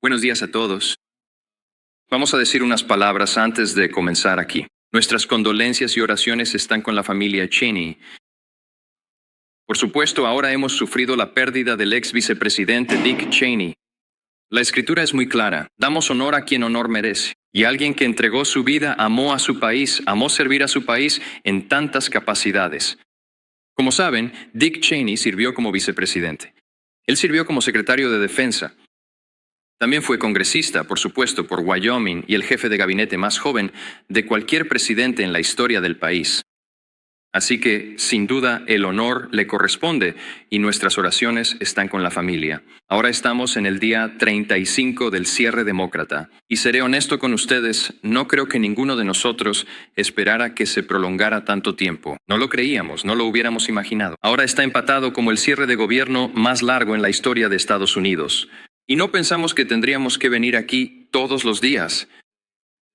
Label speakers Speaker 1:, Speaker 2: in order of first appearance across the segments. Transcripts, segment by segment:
Speaker 1: Buenos días a todos. Vamos a decir unas palabras antes de comenzar aquí. Nuestras condolencias y oraciones están con la familia Cheney. Por supuesto, ahora hemos sufrido la pérdida del ex vicepresidente Dick Cheney. La escritura es muy clara. Damos honor a quien honor merece. Y alguien que entregó su vida amó a su país, amó servir a su país en tantas capacidades. Como saben, Dick Cheney sirvió como vicepresidente. Él sirvió como secretario de Defensa. También fue congresista, por supuesto, por Wyoming y el jefe de gabinete más joven de cualquier presidente en la historia del país. Así que, sin duda, el honor le corresponde y nuestras oraciones están con la familia. Ahora estamos en el día 35 del cierre demócrata. Y seré honesto con ustedes, no creo que ninguno de nosotros esperara que se prolongara tanto tiempo. No lo creíamos, no lo hubiéramos imaginado. Ahora está empatado como el cierre de gobierno más largo en la historia de Estados Unidos. Y no pensamos que tendríamos que venir aquí todos los días.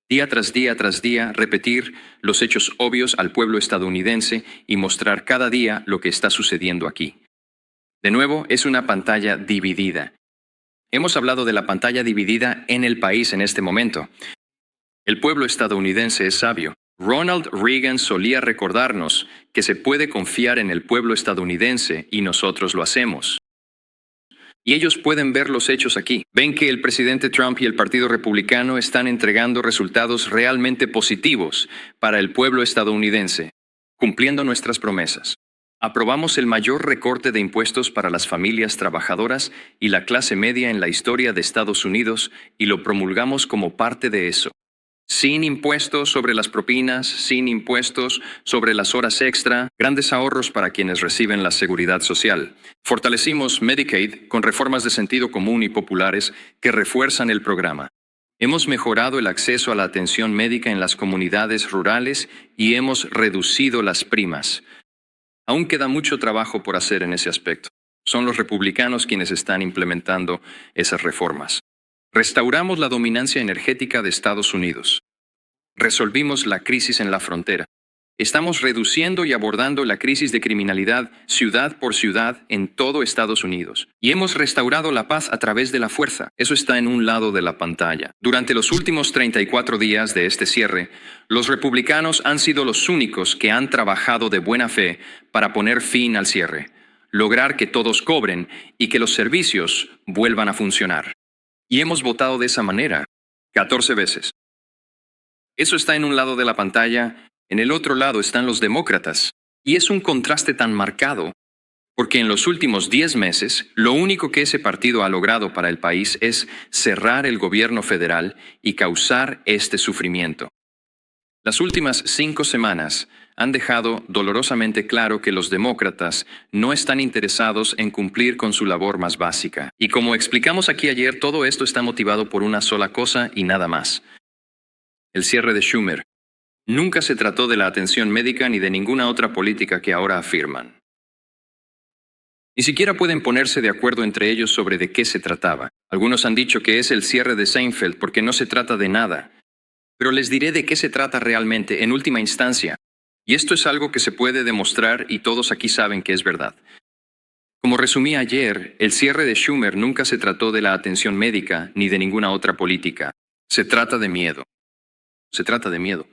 Speaker 1: Día tras día, repetir los hechos obvios al pueblo estadounidense y mostrar cada día lo que está sucediendo aquí. De nuevo, es una pantalla dividida. Hemos hablado de la pantalla dividida en el país en este momento. El pueblo estadounidense es sabio. Ronald Reagan solía recordarnos que se puede confiar en el pueblo estadounidense y nosotros lo hacemos. Y ellos pueden ver los hechos aquí. Ven que el presidente Trump y el Partido Republicano están entregando resultados realmente positivos para el pueblo estadounidense, cumpliendo nuestras promesas. Aprobamos el mayor recorte de impuestos para las familias trabajadoras y la clase media en la historia de Estados Unidos y lo promulgamos como parte de eso. Sin impuestos sobre las propinas, sin impuestos sobre las horas extra, grandes ahorros para quienes reciben la seguridad social. Fortalecimos Medicaid con reformas de sentido común y populares que refuerzan el programa. Hemos mejorado el acceso a la atención médica en las comunidades rurales y hemos reducido las primas. Aún queda mucho trabajo por hacer en ese aspecto. Son los republicanos quienes están implementando esas reformas. Restauramos la dominancia energética de Estados Unidos. Resolvimos la crisis en la frontera. Estamos reduciendo y abordando la crisis de criminalidad ciudad por ciudad en todo Estados Unidos. Y hemos restaurado la paz a través de la fuerza. Eso está en un lado de la pantalla. Durante los últimos 34 días de este cierre, los republicanos han sido los únicos que han trabajado de buena fe para poner fin al cierre, lograr que todos cobren y que los servicios vuelvan a funcionar. Y hemos votado de esa manera 14 veces. Eso está en un lado de la pantalla, en el otro lado están los demócratas. Y es un contraste tan marcado, porque en los últimos 10 meses, lo único que ese partido ha logrado para el país es cerrar el gobierno federal y causar este sufrimiento. Las últimas 5 semanas han dejado dolorosamente claro que los demócratas no están interesados en cumplir con su labor más básica. Y como explicamos aquí ayer, todo esto está motivado por una sola cosa y nada más: el cierre de Schumer. Nunca se trató de la atención médica ni de ninguna otra política que ahora afirman. Ni siquiera pueden ponerse de acuerdo entre ellos sobre de qué se trataba. Algunos han dicho que es el cierre de Seinfeld porque no se trata de nada. Pero les diré de qué se trata realmente en última instancia. Y esto es algo que se puede demostrar y todos aquí saben que es verdad. Como resumí ayer, el cierre de Schumer nunca se trató de la atención médica ni de ninguna otra política. Se trata de miedo. Se trata de miedo.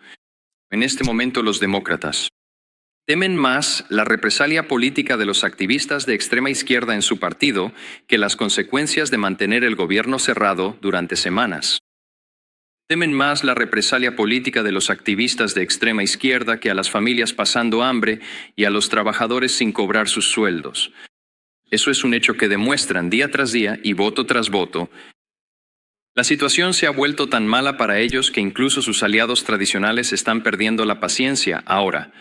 Speaker 1: En este momento los demócratas temen más la represalia política de los activistas de extrema izquierda en su partido que las consecuencias de mantener el gobierno cerrado durante semanas. Temen más la represalia política de los activistas de extrema izquierda que a las familias pasando hambre y a los trabajadores sin cobrar sus sueldos. Eso es un hecho que demuestran día tras día y voto tras voto. La situación se ha vuelto tan mala para ellos que incluso sus aliados tradicionales están perdiendo la paciencia ahora.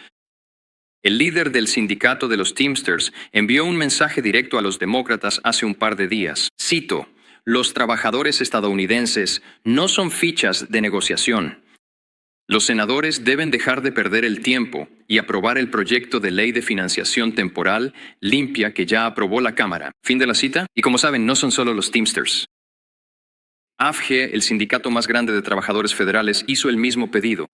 Speaker 1: El líder del sindicato de los Teamsters envió un mensaje directo a los demócratas hace un par de días. Cito: "Los trabajadores estadounidenses no son fichas de negociación. Los senadores deben dejar de perder el tiempo y aprobar el proyecto de ley de financiación temporal limpia que ya aprobó la Cámara". Fin de la cita. Y como saben, no son solo los Teamsters. AFG, el sindicato más grande de trabajadores federales, hizo el mismo pedido.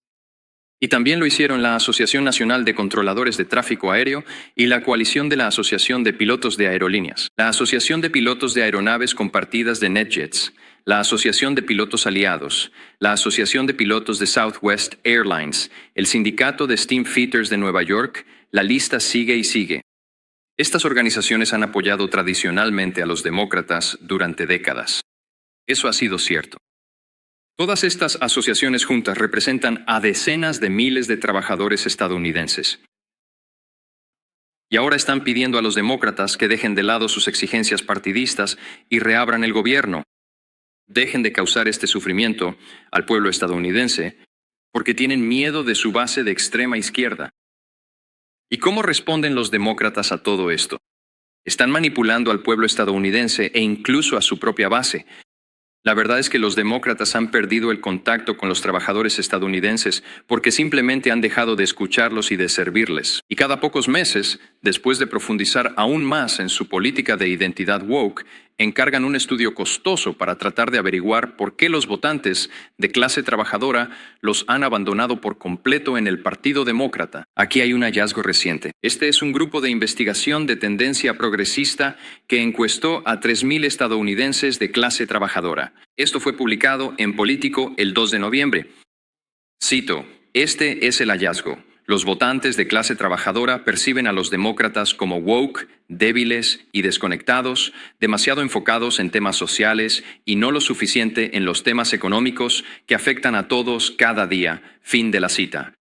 Speaker 1: Y también lo hicieron la Asociación Nacional de Controladores de Tráfico Aéreo y la coalición de la Asociación de Pilotos de Aerolíneas, la Asociación de Pilotos de Aeronaves Compartidas de NetJets, la Asociación de Pilotos Aliados, la Asociación de Pilotos de Southwest Airlines, el Sindicato de Steamfitters de Nueva York, la lista sigue y sigue. Estas organizaciones han apoyado tradicionalmente a los demócratas durante décadas. Eso ha sido cierto. Todas estas asociaciones juntas representan a decenas de miles de trabajadores estadounidenses. Y ahora están pidiendo a los demócratas que dejen de lado sus exigencias partidistas y reabran el gobierno. Dejen de causar este sufrimiento al pueblo estadounidense porque tienen miedo de su base de extrema izquierda. ¿Y cómo responden los demócratas a todo esto? Están manipulando al pueblo estadounidense e incluso a su propia base. La verdad es que los demócratas han perdido el contacto con los trabajadores estadounidenses porque simplemente han dejado de escucharlos y de servirles. Y cada pocos meses, después de profundizar aún más en su política de identidad woke, encargan un estudio costoso para tratar de averiguar por qué los votantes de clase trabajadora los han abandonado por completo en el Partido Demócrata. Aquí hay un hallazgo reciente. Este es un grupo de investigación de tendencia progresista que encuestó a 3,000 estadounidenses de clase trabajadora. Esto fue publicado en Político el 2 de noviembre. Cito, este es el hallazgo. Los votantes de clase trabajadora perciben a los demócratas como woke, débiles y desconectados, demasiado enfocados en temas sociales y no lo suficiente en los temas económicos que afectan a todos cada día. Fin de la cita.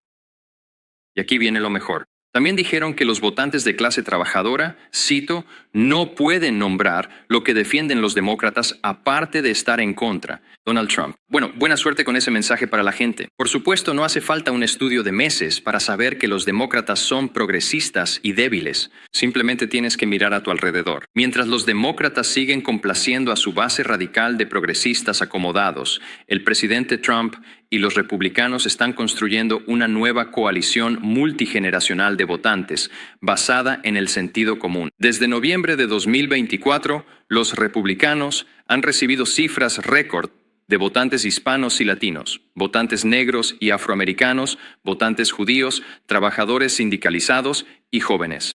Speaker 1: Y aquí viene lo mejor. También dijeron que los votantes de clase trabajadora, cito, no pueden nombrar lo que defienden los demócratas aparte de estar en contra. Donald Trump. Bueno, buena suerte con ese mensaje para la gente. Por supuesto, no hace falta un estudio de meses para saber que los demócratas son progresistas y débiles. Simplemente tienes que mirar a tu alrededor. Mientras los demócratas siguen complaciendo a su base radical de progresistas acomodados, el presidente Trump y los republicanos están construyendo una nueva coalición multigeneracional de votantes, basada en el sentido común. Desde noviembre de 2024, los republicanos han recibido cifras récord de votantes hispanos y latinos, votantes negros y afroamericanos, votantes judíos, trabajadores sindicalizados y jóvenes.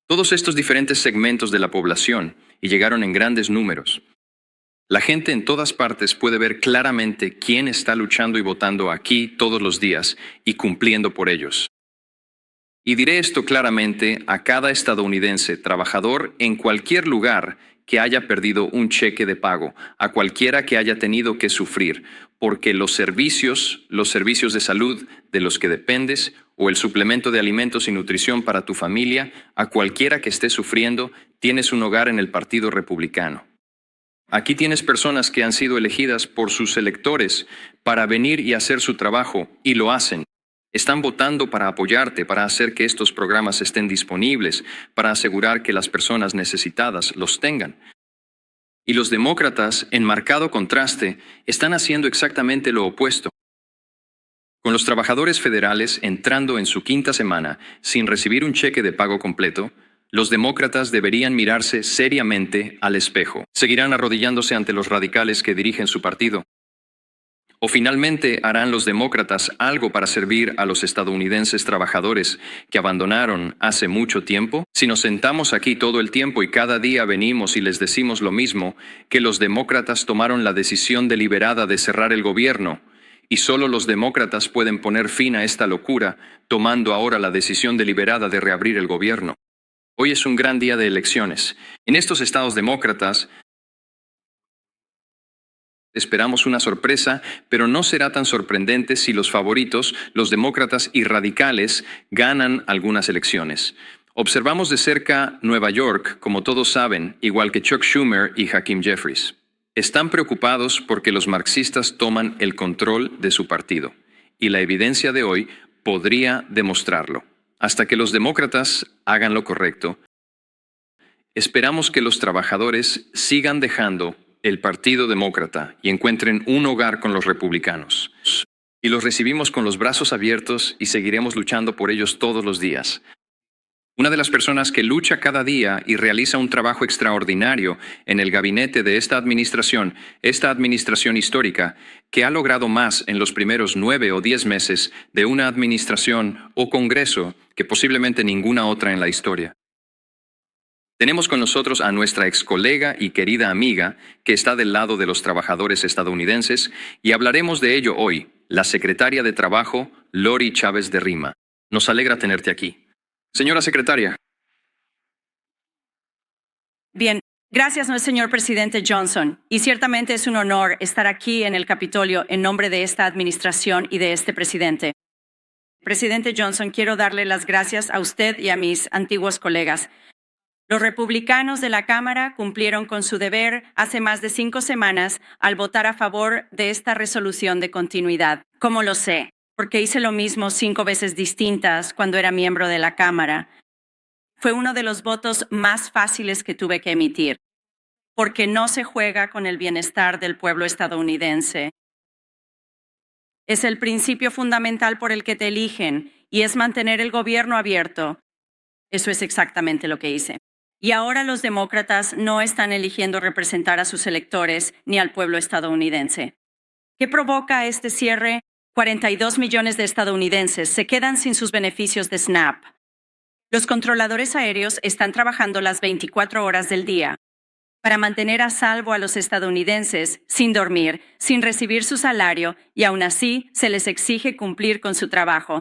Speaker 1: Todos estos diferentes segmentos de la población, y llegaron en grandes números. La gente en todas partes puede ver claramente quién está luchando y votando aquí todos los días y cumpliendo por ellos. Y diré esto claramente a cada estadounidense trabajador en cualquier lugar que haya perdido un cheque de pago, a cualquiera que haya tenido que sufrir, porque los servicios de salud de los que dependes o el suplemento de alimentos y nutrición para tu familia, a cualquiera que esté sufriendo, tienes un hogar en el Partido Republicano. Aquí tienes personas que han sido elegidas por sus electores para venir y hacer su trabajo, y lo hacen. Están votando para apoyarte, para hacer que estos programas estén disponibles, para asegurar que las personas necesitadas los tengan. Y los demócratas, en marcado contraste, están haciendo exactamente lo opuesto. Con los trabajadores federales entrando en su quinta semana sin recibir un cheque de pago completo, los demócratas deberían mirarse seriamente al espejo. ¿Seguirán arrodillándose ante los radicales que dirigen su partido? ¿O finalmente harán los demócratas algo para servir a los estadounidenses trabajadores que abandonaron hace mucho tiempo? Si nos sentamos aquí todo el tiempo y cada día venimos y les decimos lo mismo, que los demócratas tomaron la decisión deliberada de cerrar el gobierno, y solo los demócratas pueden poner fin a esta locura, tomando ahora la decisión deliberada de reabrir el gobierno. Hoy es un gran día de elecciones. En estos estados demócratas, esperamos una sorpresa, pero no será tan sorprendente si los favoritos, los demócratas y radicales, ganan algunas elecciones. Observamos de cerca Nueva York, como todos saben, igual que Chuck Schumer y Hakeem Jeffries. Están preocupados porque los marxistas toman el control de su partido, y la evidencia de hoy podría demostrarlo. Hasta que los demócratas hagan lo correcto, esperamos que los trabajadores sigan dejando el Partido Demócrata y encuentren un hogar con los republicanos. Y los recibimos con los brazos abiertos y seguiremos luchando por ellos todos los días. Una de las personas que lucha cada día y realiza un trabajo extraordinario en el gabinete de esta administración histórica, que ha logrado más en los primeros 9 o 10 meses de una administración o Congreso que posiblemente ninguna otra en la historia. Tenemos con nosotros a nuestra ex colega y querida amiga que está del lado de los trabajadores estadounidenses y hablaremos de ello hoy, la secretaria de Trabajo, Lori Chávez de Rima. Nos alegra tenerte aquí. Señora secretaria.
Speaker 2: Bien, gracias, señor presidente Johnson. Y ciertamente es un honor estar aquí en el Capitolio en nombre de esta administración y de este presidente. Presidente Johnson, quiero darle las gracias a usted y a mis antiguos colegas. Los republicanos de la Cámara cumplieron con su deber hace más de 5 semanas al votar a favor de esta resolución de continuidad. ¿Cómo lo sé? Porque hice lo mismo 5 veces distintas cuando era miembro de la Cámara. Fue uno de los votos más fáciles que tuve que emitir, porque no se juega con el bienestar del pueblo estadounidense. Es el principio fundamental por el que te eligen y es mantener el gobierno abierto. Eso es exactamente lo que hice. Y ahora los demócratas no están eligiendo representar a sus electores ni al pueblo estadounidense. ¿Qué provoca este cierre? 42 millones de estadounidenses se quedan sin sus beneficios de SNAP. Los controladores aéreos están trabajando las 24 horas del día para mantener a salvo a los estadounidenses sin dormir, sin recibir su salario y aún así se les exige cumplir con su trabajo.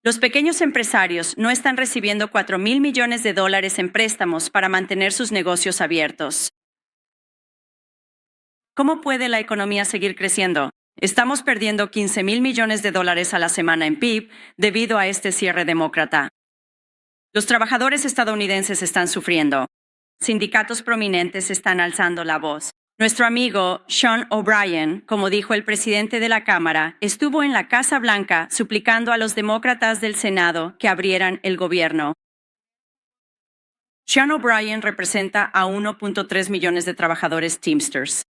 Speaker 2: Los pequeños empresarios no están recibiendo $4,000 millones en préstamos para mantener sus negocios abiertos. ¿Cómo puede la economía seguir creciendo? Estamos perdiendo $15,000 millones a la semana en PIB debido a este cierre demócrata. Los trabajadores estadounidenses están sufriendo. Sindicatos prominentes están alzando la voz. Nuestro amigo Sean O'Brien, como dijo el presidente de la Cámara, estuvo en la Casa Blanca suplicando a los demócratas del Senado que abrieran el gobierno. Sean O'Brien representa a 1.3 millones de trabajadores Teamsters.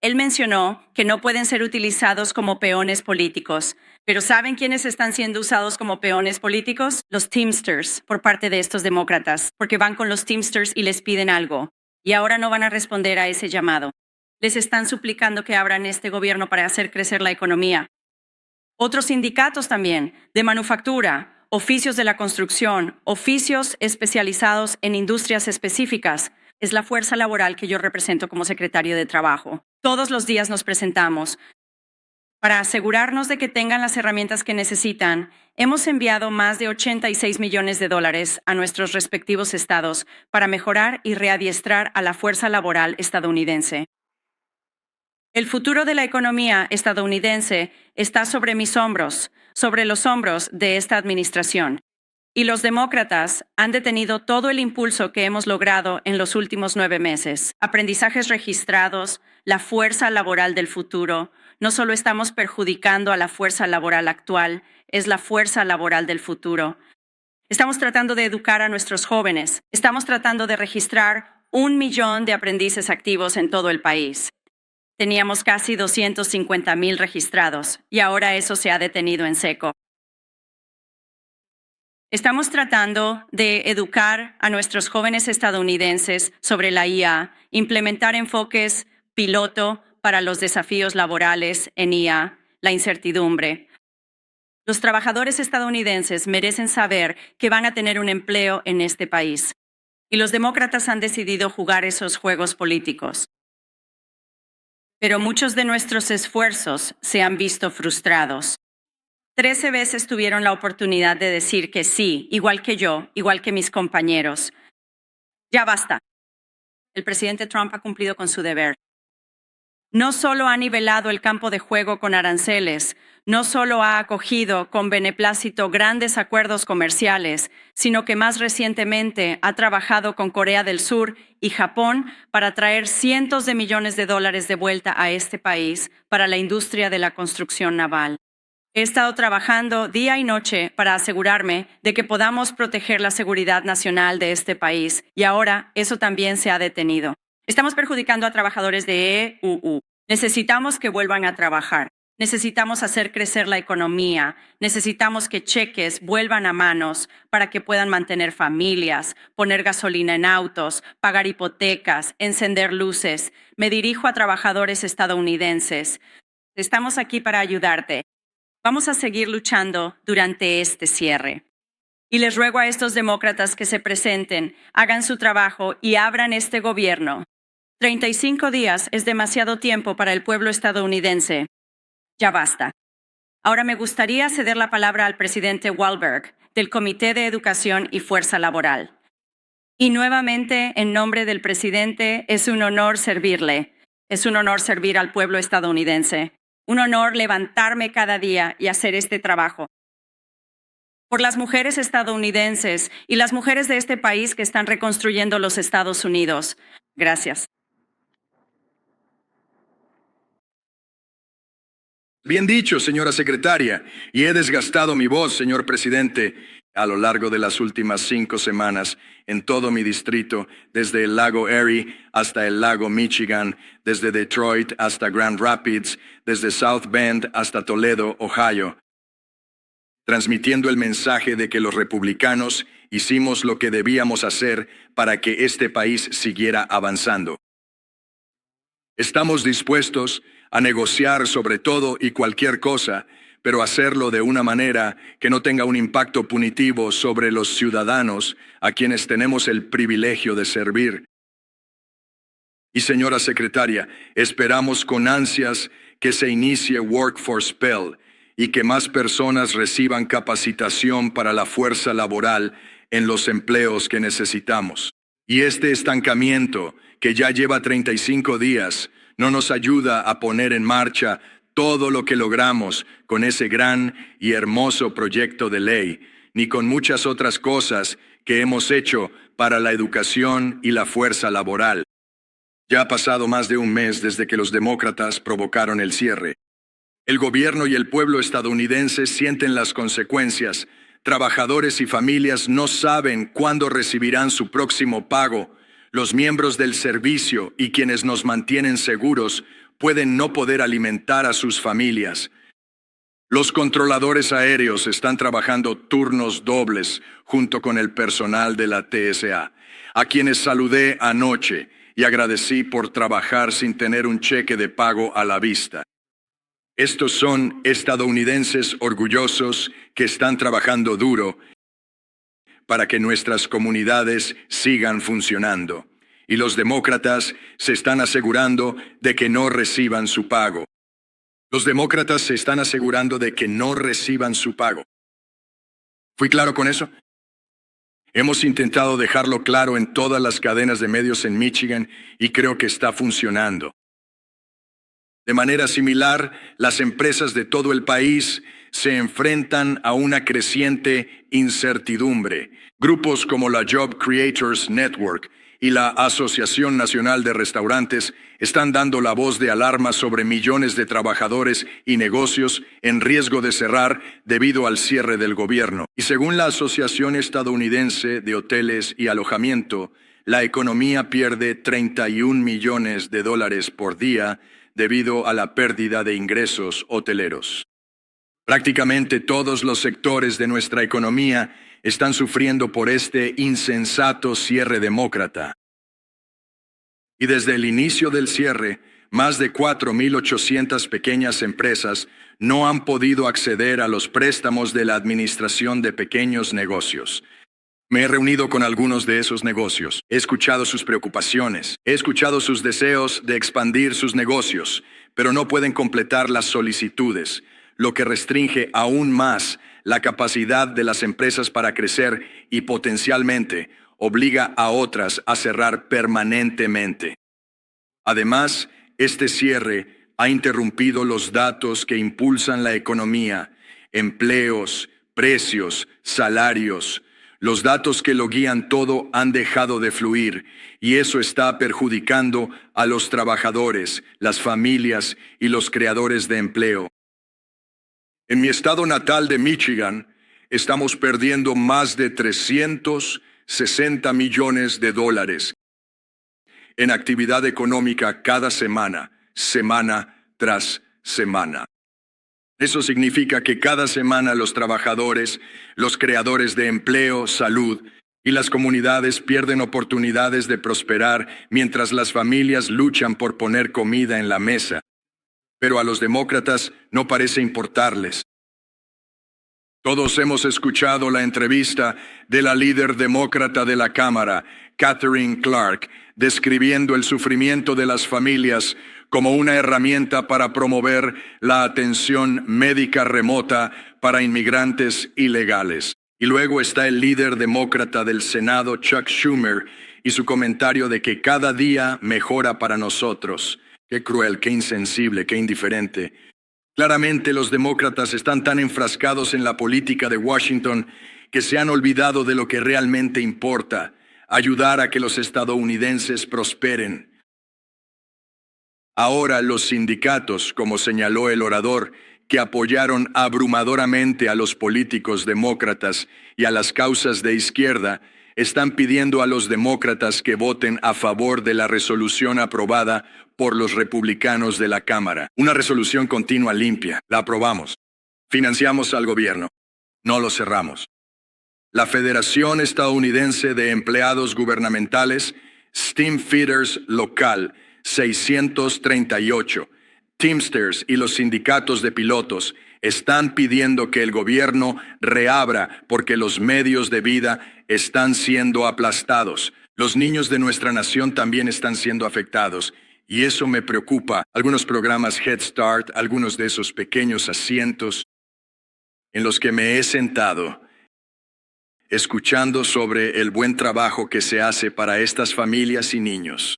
Speaker 2: Él mencionó que no pueden ser utilizados como peones políticos, pero ¿saben quiénes están siendo usados como peones políticos? Los Teamsters, por parte de estos demócratas, porque van con los Teamsters y les piden algo. Y ahora no van a responder a ese llamado. Les están suplicando que abran este gobierno para hacer crecer la economía. Otros sindicatos también, de manufactura, oficios de la construcción, oficios especializados en industrias específicas. Es la fuerza laboral que yo represento como secretario de Trabajo. Todos los días nos presentamos. Para asegurarnos de que tengan las herramientas que necesitan, hemos enviado más de $86 millones a nuestros respectivos estados para mejorar y readiestrar a la fuerza laboral estadounidense. El futuro de la economía estadounidense está sobre mis hombros, sobre los hombros de esta administración. Y los demócratas han detenido todo el impulso que hemos logrado en los últimos 9 meses. Aprendizajes registrados, la fuerza laboral del futuro. No solo estamos perjudicando a la fuerza laboral actual, es la fuerza laboral del futuro. Estamos tratando de educar a nuestros jóvenes. Estamos tratando de registrar 1 millón de aprendices activos en todo el país. Teníamos casi 250,000 registrados y ahora eso se ha detenido en seco. Estamos tratando de educar a nuestros jóvenes estadounidenses sobre la IA, implementar enfoques piloto para los desafíos laborales en IA, la incertidumbre. Los trabajadores estadounidenses merecen saber que van a tener un empleo en este país. Y los demócratas han decidido jugar esos juegos políticos. Pero muchos de nuestros esfuerzos se han visto frustrados. 13 veces tuvieron la oportunidad de decir que sí, igual que yo, igual que mis compañeros. Ya basta. El presidente Trump ha cumplido con su deber. No solo ha nivelado el campo de juego con aranceles, no solo ha acogido con beneplácito grandes acuerdos comerciales, sino que más recientemente ha trabajado con Corea del Sur y Japón para traer cientos de millones de dólares de vuelta a este país para la industria de la construcción naval. He estado trabajando día y noche para asegurarme de que podamos proteger la seguridad nacional de este país y ahora eso también se ha detenido. Estamos perjudicando a trabajadores de EUU. Necesitamos que vuelvan a trabajar. Necesitamos hacer crecer la economía. Necesitamos que cheques vuelvan a manos para que puedan mantener familias, poner gasolina en autos, pagar hipotecas, encender luces. Me dirijo a trabajadores estadounidenses. Estamos aquí para ayudarte. Vamos a seguir luchando durante este cierre. Y les ruego a estos demócratas que se presenten, hagan su trabajo y abran este gobierno. 35 días es demasiado tiempo para el pueblo estadounidense. Ya basta. Ahora me gustaría ceder la palabra al presidente Wahlberg, del Comité de Educación y Fuerza Laboral. Y nuevamente, en nombre del presidente, es un honor servirle. Es un honor servir al pueblo estadounidense. Un honor levantarme cada día y hacer este trabajo. Por las mujeres estadounidenses y las mujeres de este país que están reconstruyendo los Estados Unidos. Gracias.
Speaker 3: Bien dicho, señora secretaria, y he desgastado mi voz, señor presidente, a lo largo de las últimas 5 semanas en todo mi distrito, desde el lago Erie hasta el lago Michigan, desde Detroit hasta Grand Rapids, desde South Bend hasta Toledo, Ohio, transmitiendo el mensaje de que los republicanos hicimos lo que debíamos hacer para que este país siguiera avanzando. Estamos dispuestos a negociar sobre todo y cualquier cosa, pero hacerlo de una manera que no tenga un impacto punitivo sobre los ciudadanos a quienes tenemos el privilegio de servir. Y señora secretaria, esperamos con ansias que se inicie Workforce Pell y que más personas reciban capacitación para la fuerza laboral en los empleos que necesitamos. Y este estancamiento, que ya lleva 35 días, no nos ayuda a poner en marcha todo lo que logramos con ese gran y hermoso proyecto de ley, ni con muchas otras cosas que hemos hecho para la educación y la fuerza laboral. Ya ha pasado más de un mes desde que los demócratas provocaron el cierre. El gobierno y el pueblo estadounidense sienten las consecuencias. Trabajadores y familias no saben cuándo recibirán su próximo pago. Los miembros del servicio y quienes nos mantienen seguros pueden no poder alimentar a sus familias. Los controladores aéreos están trabajando turnos dobles junto con el personal de la TSA, a quienes saludé anoche y agradecí por trabajar sin tener un cheque de pago a la vista. Estos son estadounidenses orgullosos que están trabajando duro para que nuestras comunidades sigan funcionando. Y los demócratas se están asegurando de que no reciban su pago. Los demócratas se están asegurando de que no reciban su pago. ¿Fui claro con eso? Hemos intentado dejarlo claro en todas las cadenas de medios en Michigan y creo que está funcionando. De manera similar, las empresas de todo el país se enfrentan a una creciente incertidumbre. Grupos como la Job Creators Network y la Asociación Nacional de Restaurantes están dando la voz de alarma sobre millones de trabajadores y negocios en riesgo de cerrar debido al cierre del gobierno. Y según la Asociación Estadounidense de Hoteles y Alojamiento, la economía pierde 31 millones de dólares por día debido a la pérdida de ingresos hoteleros. Prácticamente todos los sectores de nuestra economía están sufriendo por este insensato cierre demócrata. Y desde el inicio del cierre, más de 4.800 pequeñas empresas no han podido acceder a los préstamos de la Administración de Pequeños Negocios. Me he reunido con algunos de esos negocios, he escuchado sus preocupaciones, he escuchado sus deseos de expandir sus negocios, pero no pueden completar las solicitudes, lo que restringe aún más la capacidad de las empresas para crecer y potencialmente obliga a otras a cerrar permanentemente. Además, este cierre ha interrumpido los datos que impulsan la economía, empleos, precios, salarios. Los datos que lo guían todo han dejado de fluir y eso está perjudicando a los trabajadores, las familias y los creadores de empleo. En mi estado natal de Michigan, estamos perdiendo más de 360 millones de dólares en actividad económica cada semana, semana tras semana. Eso significa que cada semana los trabajadores, los creadores de empleo, salud y las comunidades pierden oportunidades de prosperar mientras las familias luchan por poner comida en la mesa. Pero a los demócratas no parece importarles. Todos hemos escuchado la entrevista de la líder demócrata de la Cámara, Katherine Clark, describiendo el sufrimiento de las familias como una herramienta para promover la atención médica remota para inmigrantes ilegales. Y luego está el líder demócrata del Senado, Chuck Schumer, y su comentario de que cada día mejora para nosotros. Qué cruel, qué insensible, qué indiferente. Claramente los demócratas están tan enfrascados en la política de Washington que se han olvidado de lo que realmente importa: ayudar a que los estadounidenses prosperen. Ahora los sindicatos, como señaló el orador, que apoyaron abrumadoramente a los políticos demócratas y a las causas de izquierda, están pidiendo a los demócratas que voten a favor de la resolución aprobada por los republicanos de la Cámara. Una resolución continua limpia. La aprobamos. Financiamos al gobierno. No lo cerramos. La Federación Estadounidense de Empleados Gubernamentales, Steamfitters Local 638, Teamsters y los sindicatos de pilotos están pidiendo que el gobierno reabra porque los medios de vida están siendo aplastados. Los niños de nuestra nación también están siendo afectados y eso me preocupa. Algunos programas Head Start, algunos de esos pequeños asientos en los que me he sentado escuchando sobre el buen trabajo que se hace para estas familias y niños.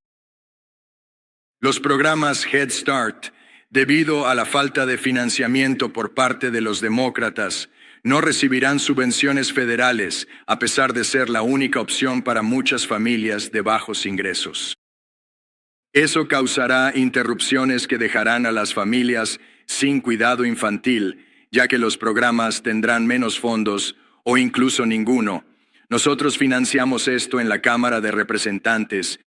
Speaker 3: Los programas Head Start, debido a la falta de financiamiento por parte de los demócratas, no recibirán subvenciones federales, a pesar de ser la única opción para muchas familias de bajos ingresos. Eso causará interrupciones que dejarán a las familias sin cuidado infantil, ya que los programas tendrán menos fondos o incluso ninguno. Nosotros financiamos esto en la Cámara de Representantes.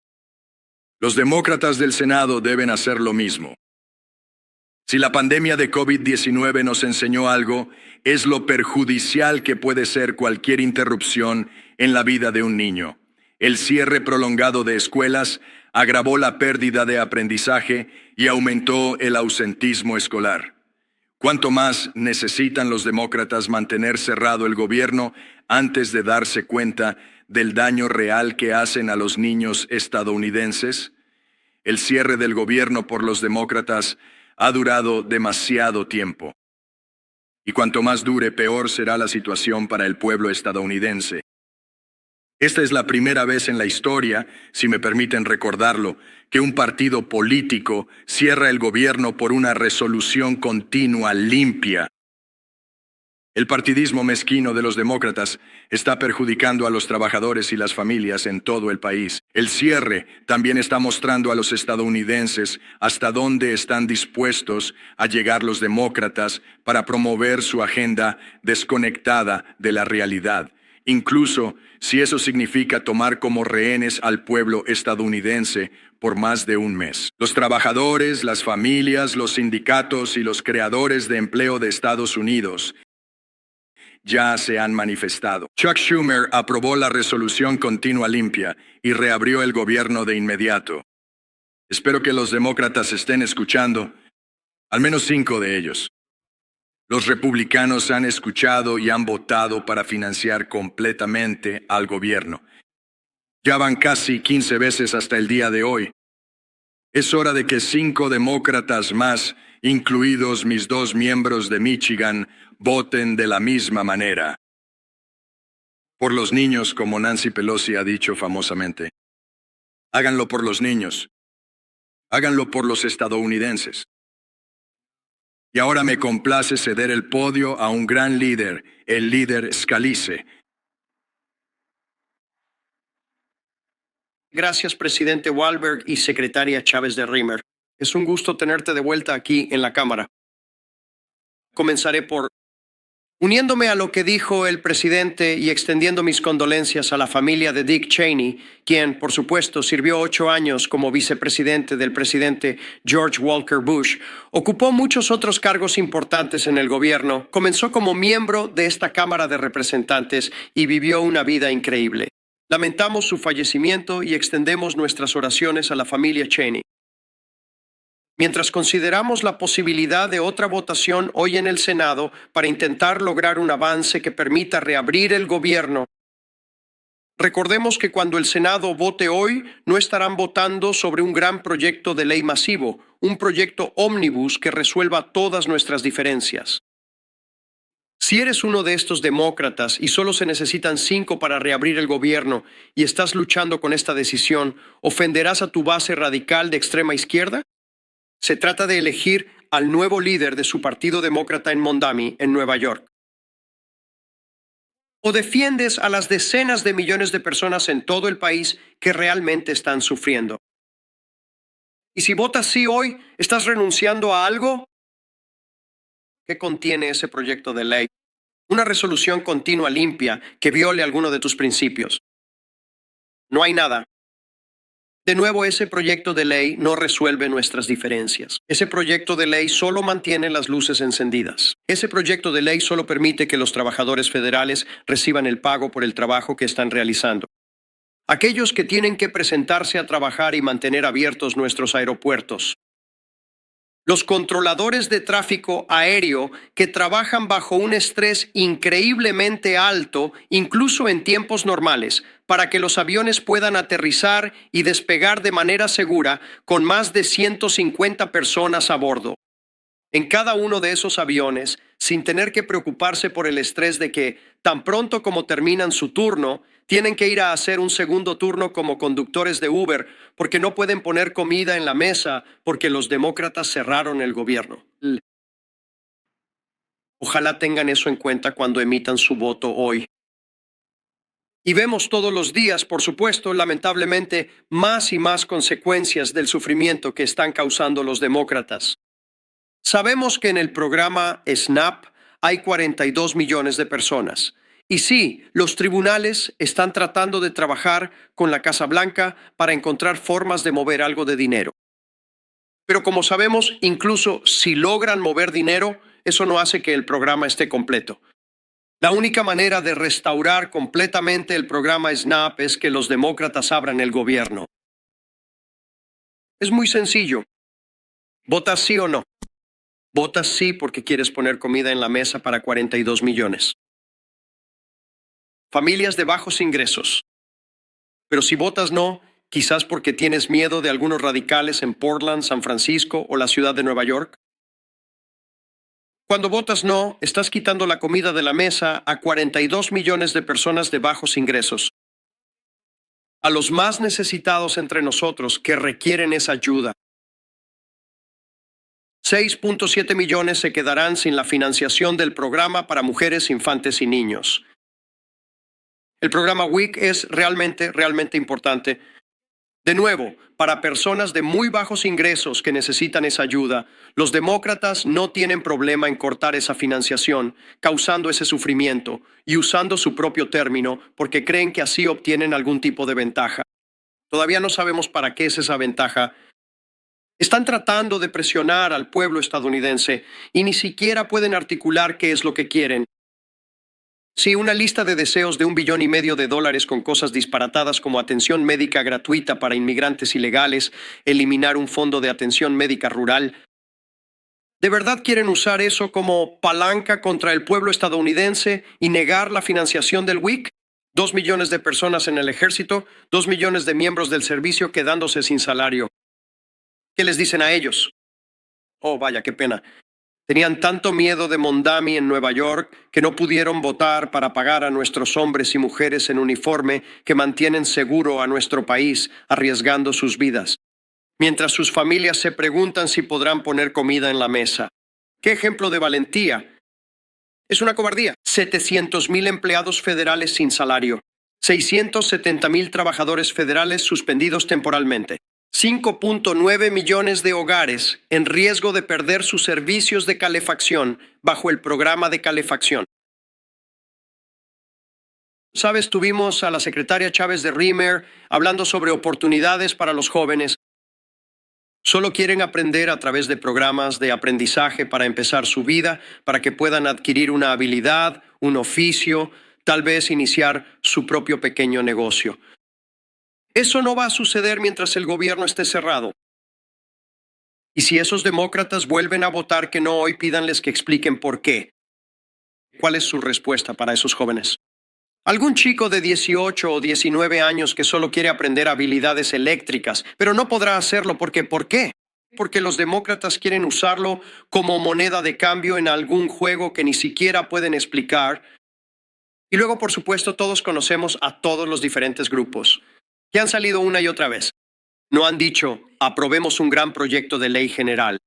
Speaker 3: Los demócratas del Senado deben hacer lo mismo. Si la pandemia de COVID-19 nos enseñó algo, es lo perjudicial que puede ser cualquier interrupción en la vida de un niño. El cierre prolongado de escuelas agravó la pérdida de aprendizaje y aumentó el ausentismo escolar. ¿Cuánto más necesitan los demócratas mantener cerrado el gobierno antes de darse cuenta del daño real que hacen a los niños estadounidenses? El cierre del gobierno por los demócratas ha durado demasiado tiempo. Y cuanto más dure, peor será la situación para el pueblo estadounidense. Esta es la primera vez en la historia, si me permiten recordarlo, que un partido político cierra el gobierno por una resolución continua limpia. El partidismo mezquino de los demócratas está perjudicando a los trabajadores y las familias en todo el país. El cierre también está mostrando a los estadounidenses hasta dónde están dispuestos a llegar los demócratas para promover su agenda desconectada de la realidad, incluso si eso significa tomar como rehenes al pueblo estadounidense por más de un mes. Los trabajadores, las familias, los sindicatos y los creadores de empleo de Estados Unidos ya se han manifestado. Chuck Schumer aprobó la resolución continua limpia y reabrió el gobierno de inmediato. Espero que los demócratas estén escuchando, al menos 5 de ellos. Los republicanos han escuchado y han votado para financiar completamente al gobierno. Ya van casi 15 veces hasta el día de hoy. Es hora de que 5 demócratas más, incluidos mis 2 miembros de Michigan, voten de la misma manera. Por los niños, como Nancy Pelosi ha dicho famosamente. Háganlo por los niños. Háganlo por los estadounidenses. Y ahora me complace ceder el podio a un gran líder, el líder Scalise.
Speaker 4: Gracias, presidente Wahlberg y secretaria Chávez de Rimmer. Es un gusto tenerte de vuelta aquí en la Cámara. Comenzaré por uniéndome a lo que dijo el presidente y extendiendo mis condolencias a la familia de Dick Cheney, quien, por supuesto, sirvió 8 años como vicepresidente del presidente George Walker Bush. Ocupó muchos otros cargos importantes en el gobierno, comenzó como miembro de esta Cámara de Representantes y vivió una vida increíble. Lamentamos su fallecimiento y extendemos nuestras oraciones a la familia Cheney. Mientras consideramos la posibilidad de otra votación hoy en el Senado para intentar lograr un avance que permita reabrir el gobierno, recordemos que cuando el Senado vote hoy, no estarán votando sobre un gran proyecto de ley masivo, un proyecto ómnibus que resuelva todas nuestras diferencias. Si eres uno de estos demócratas y solo se necesitan 5 para reabrir el gobierno y estás luchando con esta decisión, ¿ofenderás a tu base radical de extrema izquierda? Se trata de elegir al nuevo líder de su partido demócrata en Mondami, en Nueva York. ¿O defiendes a las decenas de millones de personas en todo el país que realmente están sufriendo? Y si votas sí hoy, ¿estás renunciando a algo? ¿Qué contiene ese proyecto de ley? Una resolución continua limpia que viole alguno de tus principios. No hay nada. De nuevo, ese proyecto de ley no resuelve nuestras diferencias. Ese proyecto de ley solo mantiene las luces encendidas. Ese proyecto de ley solo permite que los trabajadores federales reciban el pago por el trabajo que están realizando. Aquellos que tienen que presentarse a trabajar y mantener abiertos nuestros aeropuertos. Los controladores de tráfico aéreo que trabajan bajo un estrés increíblemente alto, incluso en tiempos normales, para que los aviones puedan aterrizar y despegar de manera segura con más de 150 personas a bordo. En cada uno de esos aviones, sin tener que preocuparse por el estrés de que, tan pronto como terminan su turno, tienen que ir a hacer un segundo turno como conductores de Uber porque no pueden poner comida en la mesa porque los demócratas cerraron el gobierno. Ojalá tengan eso en cuenta cuando emitan su voto hoy. Y vemos todos los días, por supuesto, lamentablemente, más y más consecuencias del sufrimiento que están causando los demócratas. Sabemos que en el programa SNAP hay 42 millones de personas. Y sí, los tribunales están tratando de trabajar con la Casa Blanca para encontrar formas de mover algo de dinero. Pero como sabemos, incluso si logran mover dinero, eso no hace que el programa esté completo. La única manera de restaurar completamente el programa SNAP es que los demócratas abran el gobierno. Es muy sencillo. ¿Votas sí o no? Votas sí porque quieres poner comida en la mesa para 42 millones. Familias de bajos ingresos. Pero si votas no, quizás porque tienes miedo de algunos radicales en Portland, San Francisco o la ciudad de Nueva York. Cuando votas no, estás quitando la comida de la mesa a 42 millones de personas de bajos ingresos. A los más necesitados entre nosotros que requieren esa ayuda. 6.7 millones se quedarán sin la financiación del programa para mujeres, infantes y niños. El programa WIC es realmente importante. De nuevo, para personas de muy bajos ingresos que necesitan esa ayuda, los demócratas no tienen problema en cortar esa financiación, causando ese sufrimiento y usando su propio término porque creen que así obtienen algún tipo de ventaja. Todavía no sabemos para qué es esa ventaja. Están tratando de presionar al pueblo estadounidense y ni siquiera pueden articular qué es lo que quieren. Sí, una lista de deseos de $1,5 billones con cosas disparatadas como atención médica gratuita para inmigrantes ilegales, eliminar un fondo de atención médica rural. ¿De verdad quieren usar eso como palanca contra el pueblo estadounidense y negar la financiación del WIC? 2 millones de personas en el ejército, 2 millones de miembros del servicio quedándose sin salario. ¿Qué les dicen a ellos? Oh, vaya, qué pena. Tenían tanto miedo de Mondami en Nueva York que no pudieron votar para pagar a nuestros hombres y mujeres en uniforme que mantienen seguro a nuestro país, arriesgando sus vidas, mientras sus familias se preguntan si podrán poner comida en la mesa. ¿Qué ejemplo de valentía? Es una cobardía. 700,000 empleados federales sin salario. 670,000 trabajadores federales suspendidos temporalmente. 5.9 millones de hogares en riesgo de perder sus servicios de calefacción bajo el programa de calefacción. Sabes, tuvimos a la secretaria Chávez de Rimer hablando sobre oportunidades para los jóvenes. Solo quieren aprender a través de programas de aprendizaje para empezar su vida, para que puedan adquirir una habilidad, un oficio, tal vez iniciar su propio pequeño negocio. Eso no va a suceder mientras el gobierno esté cerrado. Y si esos demócratas vuelven a votar que no hoy, pídanles que expliquen por qué. ¿Cuál es su respuesta para esos jóvenes? Algún chico de 18 o 19 años que solo quiere aprender habilidades eléctricas, pero no podrá hacerlo porque ¿por qué? Porque los demócratas quieren usarlo como moneda de cambio en algún juego que ni siquiera pueden explicar. Y luego, por supuesto, todos conocemos a todos los diferentes grupos que han salido una y otra vez. No han dicho, aprobemos un gran proyecto de ley general.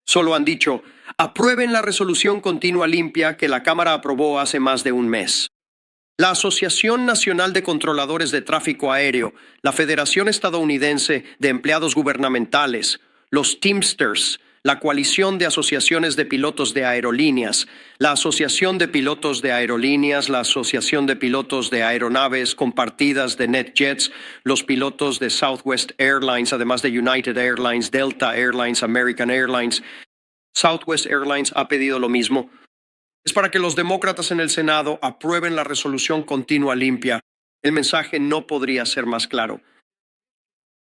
Speaker 4: Solo han dicho, aprueben la resolución continua limpia que la Cámara aprobó hace más de un mes. La Asociación Nacional de Controladores de Tráfico Aéreo, la Federación Estadounidense de Empleados Gubernamentales, los Teamsters, la Coalición de Asociaciones de Pilotos de Aerolíneas, la Asociación de Pilotos de Aerolíneas, la Asociación de Pilotos de Aeronaves Compartidas de NetJets, los pilotos de Southwest Airlines, además de United Airlines, Delta Airlines, American Airlines. Southwest Airlines ha pedido lo mismo. Es para que los demócratas en el Senado aprueben la resolución continua limpia. El mensaje no podría ser más claro.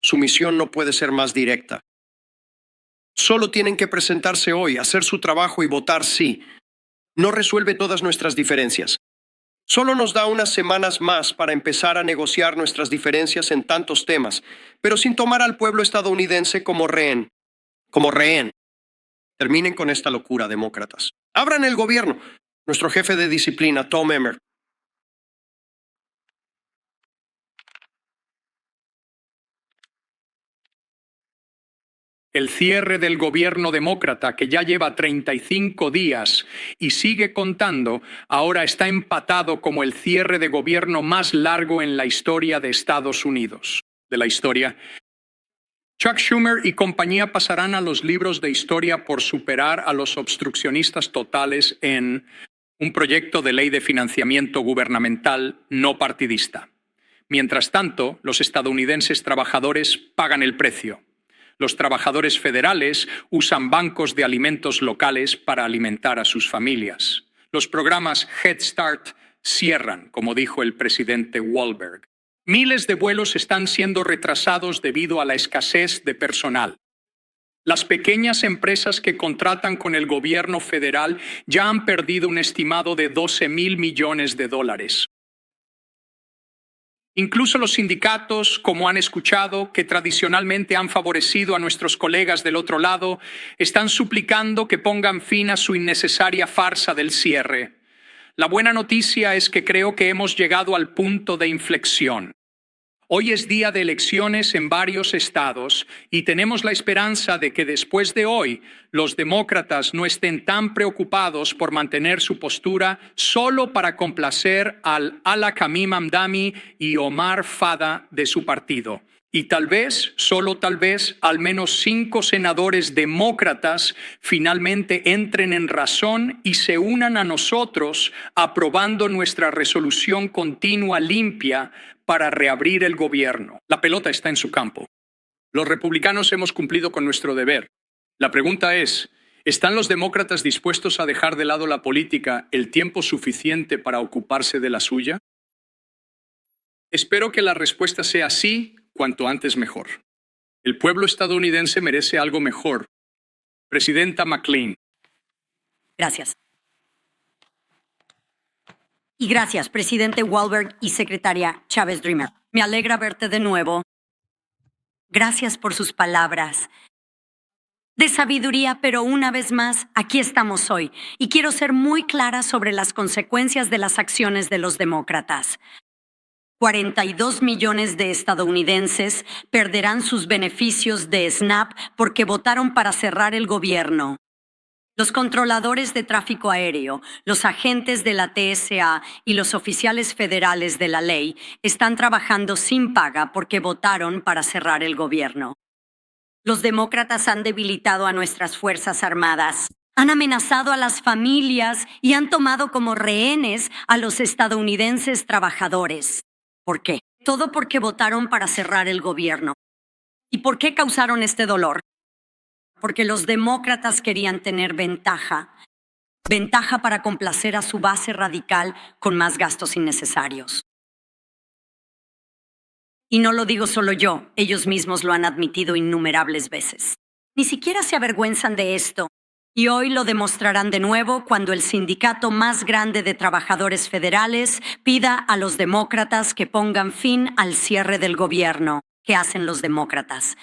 Speaker 4: Su misión no puede ser más directa. Solo tienen que presentarse hoy, hacer su trabajo y votar sí. No resuelve todas nuestras diferencias. Solo nos da unas semanas más para empezar a negociar nuestras diferencias en tantos temas, pero sin tomar al pueblo estadounidense como rehén. Como rehén. Terminen con esta locura, demócratas. Abran el gobierno. Nuestro jefe de disciplina, Tom Emmer.
Speaker 5: El cierre del gobierno demócrata, que ya lleva 35 días y sigue contando, ahora está empatado como el cierre de gobierno más largo en la historia de Estados Unidos. De la historia. Chuck Schumer y compañía pasarán a los libros de historia por superar a los obstruccionistas totales en un proyecto de ley de financiamiento gubernamental no partidista. Mientras tanto, los estadounidenses trabajadores pagan el precio. Los trabajadores federales usan bancos de alimentos locales para alimentar a sus familias. Los programas Head Start cierran, como dijo el presidente Wahlberg. Miles de vuelos están siendo retrasados debido a la escasez de personal. Las pequeñas empresas que contratan con el gobierno federal ya han perdido un estimado de $12,000 millones. Incluso los sindicatos, como han escuchado, que tradicionalmente han favorecido a nuestros colegas del otro lado, están suplicando que pongan fin a su innecesaria farsa del cierre. La buena noticia es que creo que hemos llegado al punto de inflexión. Hoy es día de elecciones en varios estados y tenemos la esperanza de que después de hoy los demócratas no estén tan preocupados por mantener su postura solo para complacer al Ala Kamim Hamdani y Omar Fada de su partido. Y tal vez, solo tal vez, al menos 5 senadores demócratas finalmente entren en razón y se unan a nosotros aprobando nuestra resolución continua limpia para reabrir el gobierno. La pelota está en su campo. Los republicanos hemos cumplido con nuestro deber. La pregunta es, ¿están los demócratas dispuestos a dejar de lado la política el tiempo suficiente para ocuparse de la suya? Espero que la respuesta sea sí, cuanto antes mejor. El pueblo estadounidense merece algo mejor. Presidenta McLean.
Speaker 6: Gracias. Y gracias, presidente Wahlberg y secretaria Chávez Dreamer. Me alegra verte de nuevo. Gracias por sus palabras de sabiduría, pero una vez más, aquí estamos hoy. Y quiero ser muy clara sobre las consecuencias de las acciones de los demócratas. 42 millones de estadounidenses perderán sus beneficios de SNAP porque votaron para cerrar el gobierno. Los controladores de tráfico aéreo, los agentes de la TSA y los oficiales federales de la ley están trabajando sin paga porque votaron para cerrar el gobierno. Los demócratas han debilitado a nuestras Fuerzas Armadas, han amenazado a las familias y han tomado como rehenes a los estadounidenses trabajadores. ¿Por qué? Todo porque votaron para cerrar el gobierno. ¿Y por qué causaron este dolor? Porque los demócratas querían tener ventaja para complacer a su base radical con más gastos innecesarios. Y no lo digo solo yo, ellos mismos lo han admitido innumerables veces. Ni siquiera se avergüenzan de esto. Y hoy lo demostrarán de nuevo cuando el sindicato más grande de trabajadores federales pida a los demócratas que pongan fin al cierre del gobierno. ¿Qué hacen los demócratas?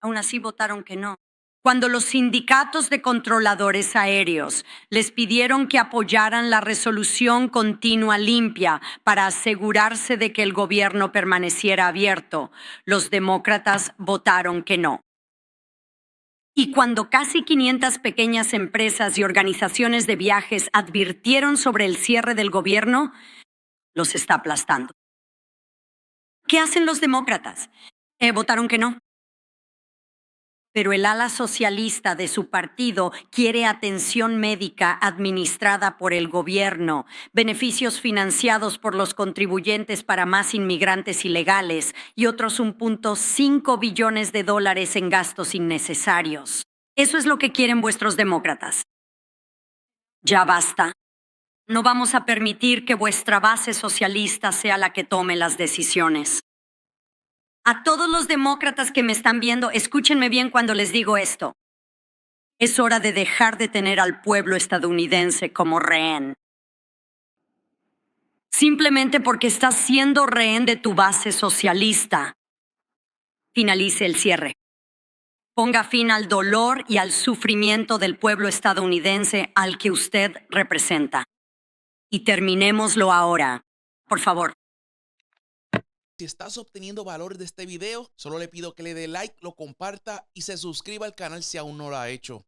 Speaker 6: Aún así votaron que no. Cuando los sindicatos de controladores aéreos les pidieron que apoyaran la resolución continua limpia para asegurarse de que el gobierno permaneciera abierto, los demócratas votaron que no. Y cuando casi 500 pequeñas empresas y organizaciones de viajes advirtieron sobre el cierre del gobierno, los está aplastando. ¿Qué hacen los demócratas? Votaron que no. Pero el ala socialista de su partido quiere atención médica administrada por el gobierno, beneficios financiados por los contribuyentes para más inmigrantes ilegales y otros $1.5 billones en gastos innecesarios. Eso es lo que quieren vuestros demócratas. Ya basta. No vamos a permitir que vuestra base socialista sea la que tome las decisiones. A todos los demócratas que me están viendo, escúchenme bien cuando les digo esto. Es hora de dejar de tener al pueblo estadounidense como rehén. Simplemente porque estás siendo rehén de tu base socialista. Finalice el cierre. Ponga fin al dolor y al sufrimiento del pueblo estadounidense al que usted representa. Y terminémoslo ahora. Por favor.
Speaker 7: Si estás obteniendo valor de este video, solo le pido que le dé like, lo comparta y se suscriba al canal si aún no lo ha hecho.